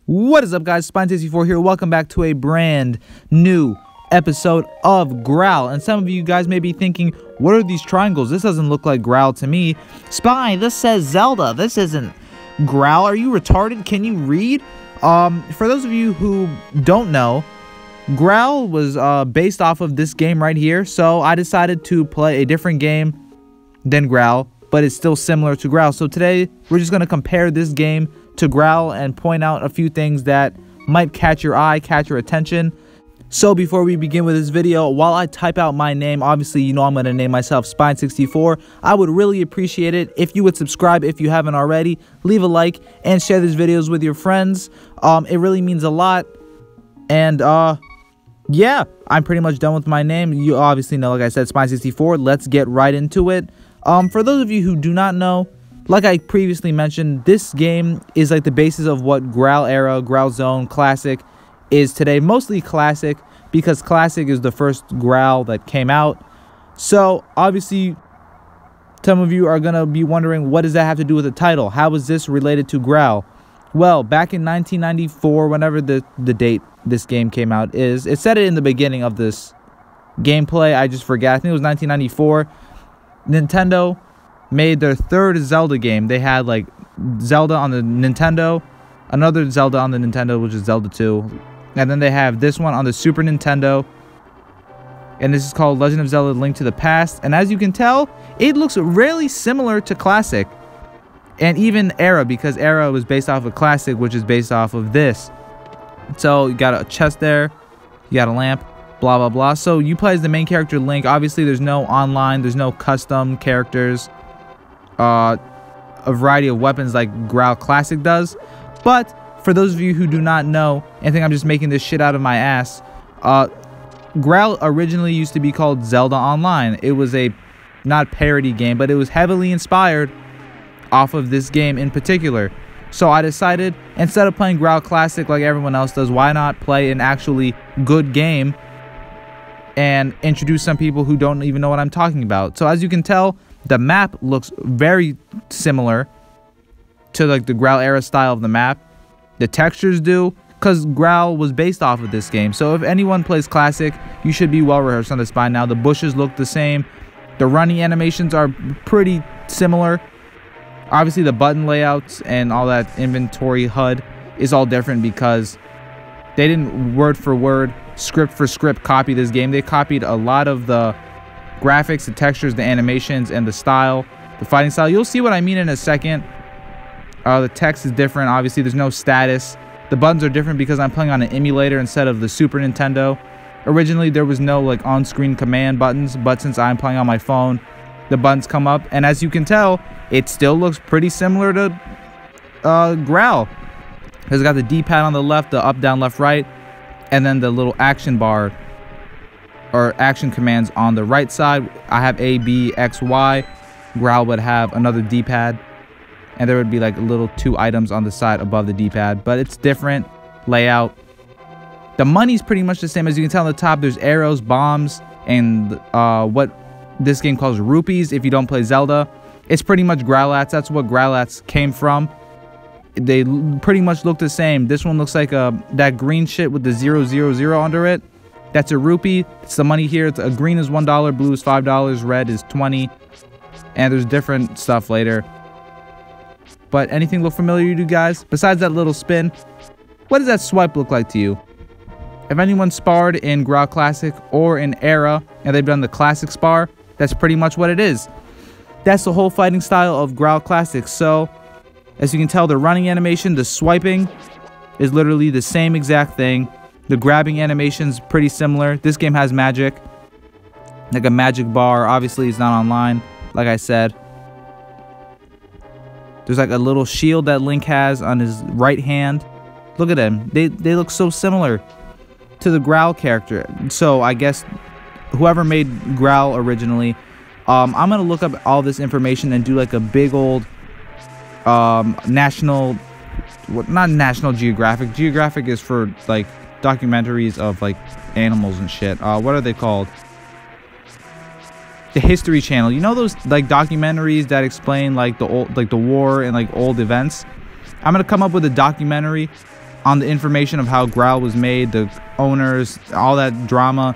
What is up, guys? Spine64 here. Welcome back to a brand new episode of Growl. And some of you guys may be thinking, what are these triangles? This doesn't look like Growl to me. Spine, this says Zelda. This isn't Growl. Are you retarded? Can you read? For those of you who don't know, Growl was based off of this game right here. So I decided to play a different game than Growl, but it's still similar to Growl. So today, we're just going to compare this game to Growl and point out a few things that might catch your eye, catch your attention. So before we begin with this video, while I type out my name, obviously you know I'm going to name myself Spine64. I would really appreciate it if you would subscribe if you haven't already, leave a like, and share these videos with your friends. It really means a lot. And yeah, I'm pretty much done with my name. You obviously know, like I said, Spine64. Let's get right into it. For those of you who do not know, like I previously mentioned, this game is like the basis of what Growl era, Growl Zone, Classic is today. Mostly Classic, because Classic is the first Growl that came out. So, obviously, some of you are going to be wondering, what does that have to do with the title? How is this related to Growl? Well, back in 1994, whenever the date this game came out is, it said it in the beginning of this gameplay. I just forgot. I think it was 1994. Nintendo made their third Zelda game. They had like Zelda on the Nintendo, another Zelda on the Nintendo, which is Zelda 2, and then they have this one on the Super Nintendo, and this is called Legend of Zelda: Link to the Past. And as you can tell, it looks really similar to Classic and even Era, because Era was based off of Classic, which is based off of this. So you got a chest there, you got a lamp, blah blah blah. So you play as the main character Link. Obviously there's no online, there's no custom characters, a variety of weapons like Growl Classic does. But for those of you who do not know and think I'm just making this shit out of my ass, Growl originally used to be called Zelda Online. It was a not parody game, but it was heavily inspired off of this game in particular. So I decided, instead of playing Growl Classic like everyone else does, why not play an actually good game and introduce some people who don't even know what I'm talking about. So as you can tell, the map looks very similar to like the Growl era style of the map. The textures do, because Growl was based off of this game. So if anyone plays Classic, you should be well rehearsed on this by now. The bushes look the same. The running animations are pretty similar. Obviously the button layouts and all that inventory HUD is all different, because they didn't word for word, script for script copy this game. They copied a lot of the graphics, the textures, the animations, and the style, the fighting style. You'll see what I mean in a second. The text is different. Obviously there's no status. The buttons are different because I'm playing on an emulator instead of the Super Nintendo. Originally there was no like on-screen command buttons, but since I'm playing on my phone, the buttons come up, and as you can tell, it still looks pretty similar to Growl. It's got the D-pad on the left, the up, down, left, right, and then the little action bar or action commands on the right side. I have A, B, X, Y. Growl would have another D-pad, and there would be like little two items on the side above the D-pad, but it's different layout. The money's pretty much the same. As you can tell on the top, there's arrows, bombs, and what this game calls rupees if you don't play Zelda. It's pretty much Growlats. That's what Growlats came from. They pretty much look the same. This one looks like that green shit with the 000 under it. That's a rupee. It's the money here. It's green is $1, blue is $5, red is 20, and there's different stuff later. But anything look familiar to you guys? Besides that little spin, what does that swipe look like to you? If anyone sparred in Growl Classic or in Era and they've done the Classic spar, that's pretty much what it is. That's the whole fighting style of Growl Classic. So, as you can tell, the running animation, the swiping is literally the same exact thing. The grabbing animation's pretty similar. This game has magic, like a magic bar. Obviously, it's not online, like I said. There's like a little shield that Link has on his right hand. Look at them. They look so similar to the Growl character. So I guess whoever made Growl originally, I'm gonna look up all this information and do like a big old not National Geographic. Geographic is for like documentaries of like animals and shit. What are they called? The History Channel. You know those like documentaries that explain like the war and like old events? I'm gonna come up with a documentary on the information of how Growl was made, the owners, all that drama,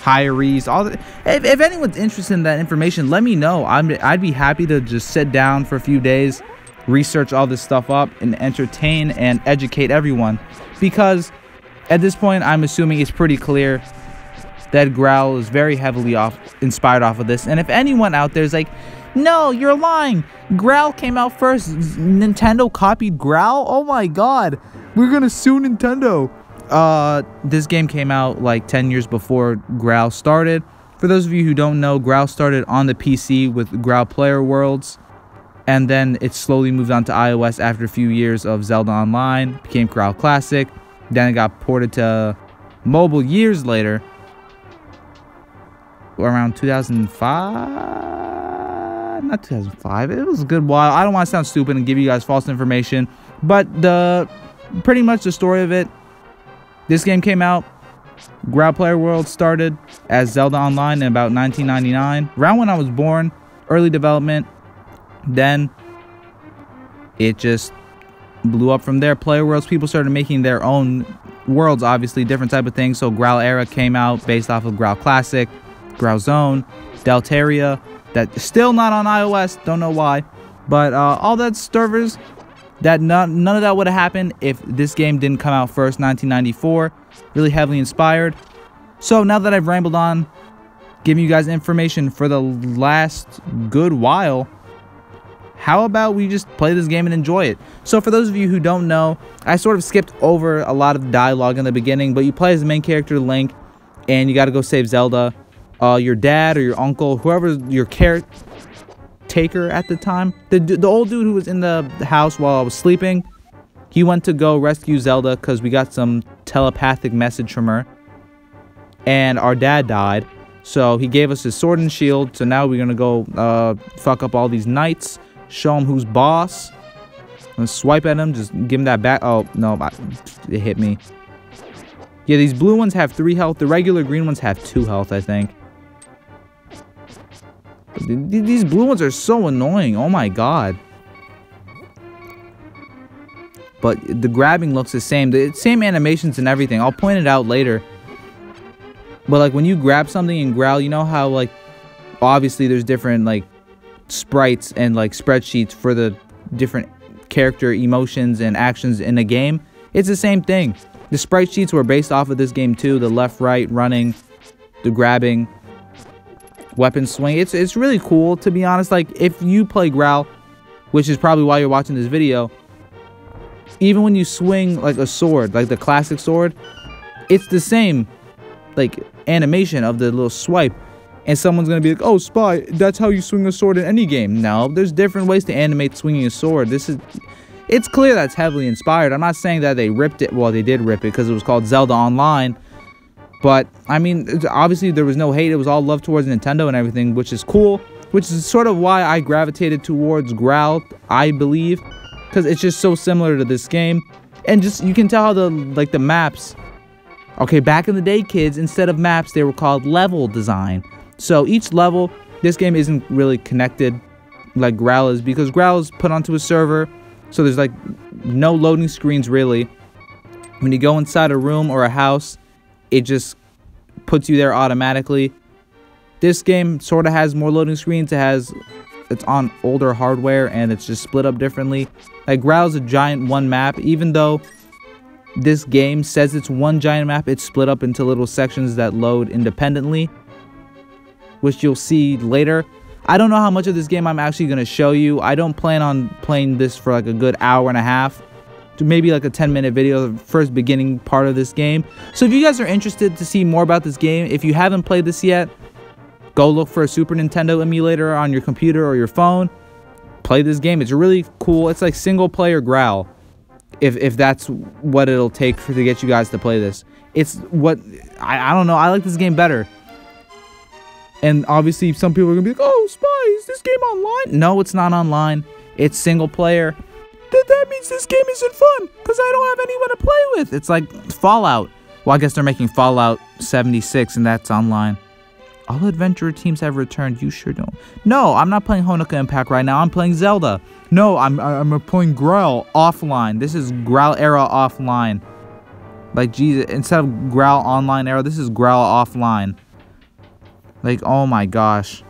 hirees, all that. If anyone's interested in that information, let me know. I'd be happy to just sit down for a few days, research all this stuff up, and entertain and educate everyone. Because at this point, I'm assuming it's pretty clear that Growl is very heavily inspired off of this. And if anyone out there is like, no, you're lying, Growl came out first, Nintendo copied Growl, oh my god, we're gonna sue Nintendo. This game came out like 10 years before Growl started. For those of you who don't know, Growl started on the PC with Growl Player Worlds, and then it slowly moved on to iOS after a few years of Zelda Online, became Growl Classic, then it got ported to mobile years later, around 2005, not 2005, it was a good while. I don't want to sound stupid and give you guys false information, but pretty much the story of it, this game came out, Growl Player World started as Zelda Online in about 1999, around when I was born, early development. Then it just blew up from there. Player Worlds, people started making their own worlds, obviously, different type of things. So Growl Era came out based off of Growl Classic, Growl Zone, Deltaria, that's still not on iOS, don't know why. But all that servers, that none of that would have happened if this game didn't come out first, 1994. Really heavily inspired. So now that I've rambled on, giving you guys information for the last good while, how about we just play this game and enjoy it? So for those of you who don't know, I sort of skipped over a lot of the dialogue in the beginning, but you play as the main character, Link, and you got to go save Zelda. Your dad or your uncle, whoever your caretaker at the time, the old dude who was in the house while I was sleeping, he went to go rescue Zelda because we got some telepathic message from her, and our dad died, so he gave us his sword and shield. So now we're gonna go fuck up all these knights, show him who's boss, and swipe at him, just give him that back. Oh no, it hit me. Yeah, these blue ones have 3 health, the regular green ones have 2 health, I think. These blue ones are so annoying, oh my god. But the grabbing looks the same. The same animations and everything. I'll point it out later. But like when you grab something in Growl, you know how like obviously there's different like sprites and like spreadsheets for the different character emotions and actions in a game. It's the same thing. The sprite sheets were based off of this game too. The left, right, running, the grabbing, weapon swing. It's really cool, to be honest. Like if you play Growl, which is probably why you're watching this video, even when you swing like a sword, like the classic sword, it's the same like animation of the little swipe. And someone's gonna be like, oh, Spy, that's how you swing a sword in any game. No, there's different ways to animate swinging a sword. It's clear that's heavily inspired. I'm not saying that they ripped it. Well, they did rip it because it was called Zelda Online. But I mean, obviously there was no hate. It was all love towards Nintendo and everything, which is cool, which is sort of why I gravitated towards Growl, I believe, because it's just so similar to this game. And just you can tell how the maps, okay, back in the day, kids, instead of maps, they were called level design. So each level, this game isn't really connected like Growl is, because Growl is put onto a server, so there's like no loading screens really. When you go inside a room or a house, it just puts you there automatically. This game sort of has more loading screens. It's on older hardware and it's just split up differently. Like Growl's a giant one map. Even though this game says it's one giant map, it's split up into little sections that load independently, which you'll see later. I don't know how much of this game I'm actually going to show you. I don't plan on playing this for like a good hour and a half. Maybe like a 10-minute video, the first beginning part of this game. So if you guys are interested to see more about this game, if you haven't played this yet, go look for a Super Nintendo emulator on your computer or your phone. Play this game. It's really cool. It's like single-player Growl, if that's what it'll take to get you guys to play this. It's what... I don't know. I like this game better. And obviously, some people are going to be like, oh, Spy, is this game online? No, it's not online. It's single-player. That means this game isn't fun, because I don't have anyone to play with. It's like Fallout. Well, I guess they're making Fallout 76, and that's online. All adventurer teams have returned. You sure don't. No, I'm not playing Honoka Impact right now. I'm playing Zelda. No, I'm playing Graal offline. This is Graal era offline. Like, Jesus, instead of Graal online era, this is Graal offline. Like, oh my gosh.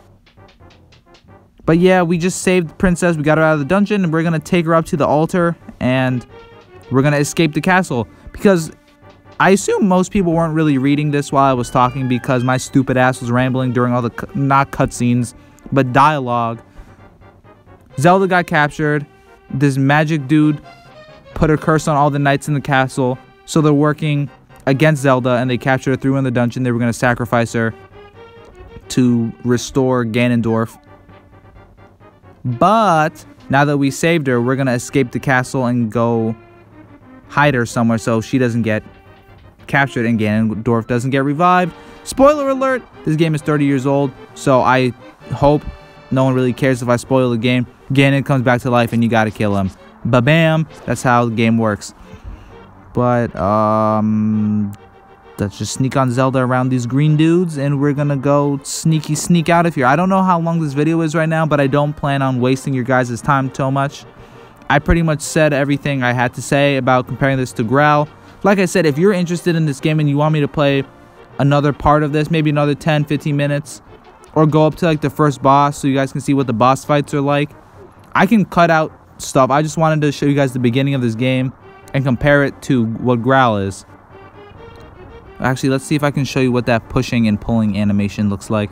But yeah, we just saved the princess. We got her out of the dungeon, and we're going to take her up to the altar, and we're going to escape the castle. Because I assume most people weren't really reading this while I was talking, because my stupid ass was rambling during all the, not cutscenes, but dialogue. Zelda got captured. This magic dude put a curse on all the knights in the castle. So they're working against Zelda, and they captured her, threw her in the dungeon. They were going to sacrifice her to restore Ganondorf. But now that we saved her, we're going to escape the castle and go hide her somewhere so she doesn't get captured and Ganondorf doesn't get revived. Spoiler alert, this game is 30 years old, so I hope no one really cares if I spoil the game. Ganon comes back to life and you gotta kill him. Ba-bam! That's how the game works. But, let's just sneak on Zelda around these green dudes, and we're gonna go sneak out of here. I don't know how long this video is right now, but I don't plan on wasting your guys' time so much. I pretty much said everything I had to say about comparing this to Growl. Like I said, if you're interested in this game and you want me to play another part of this, maybe another 10-15 minutes, or go up to like the first boss so you guys can see what the boss fights are like, I can cut out stuff. I just wanted to show you guys the beginning of this game and compare it to what Growl is. Actually, let's see if I can show you what that pushing and pulling animation looks like.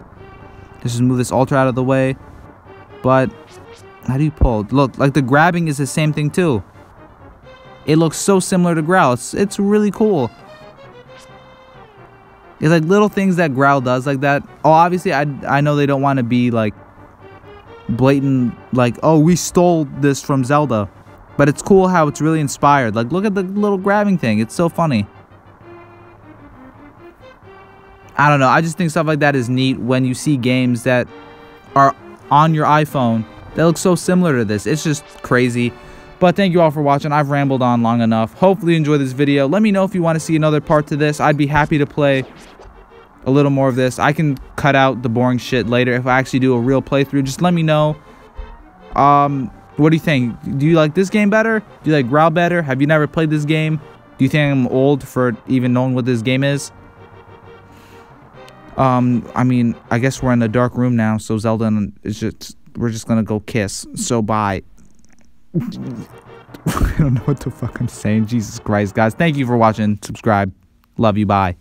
Let's just move this altar out of the way. But how do you pull? Look, like the grabbing is the same thing too. It looks so similar to Growl. It's really cool. It's like little things that Growl does like that. Oh, obviously, I know they don't want to be like blatant, like, oh, we stole this from Zelda. But it's cool how it's really inspired. Like, look at the little grabbing thing. It's so funny. I don't know. I just think stuff like that is neat when you see games that are on your iPhone that look so similar to this. It's just crazy. But thank you all for watching. I've rambled on long enough. Hopefully you enjoyed this video. Let me know if you want to see another part to this. I'd be happy to play a little more of this. I can cut out the boring shit later if I actually do a real playthrough. Just let me know. What do you think? Do you like this game better? Do you like Growl better? Have you never played this game? Do you think I'm old for even knowing what this game is? I mean, I guess we're in the dark room now, so Zelda is just, we're just gonna go kiss. So bye. I don't know what the fuck I'm saying. Jesus Christ, guys. Thank you for watching. Subscribe. Love you. Bye.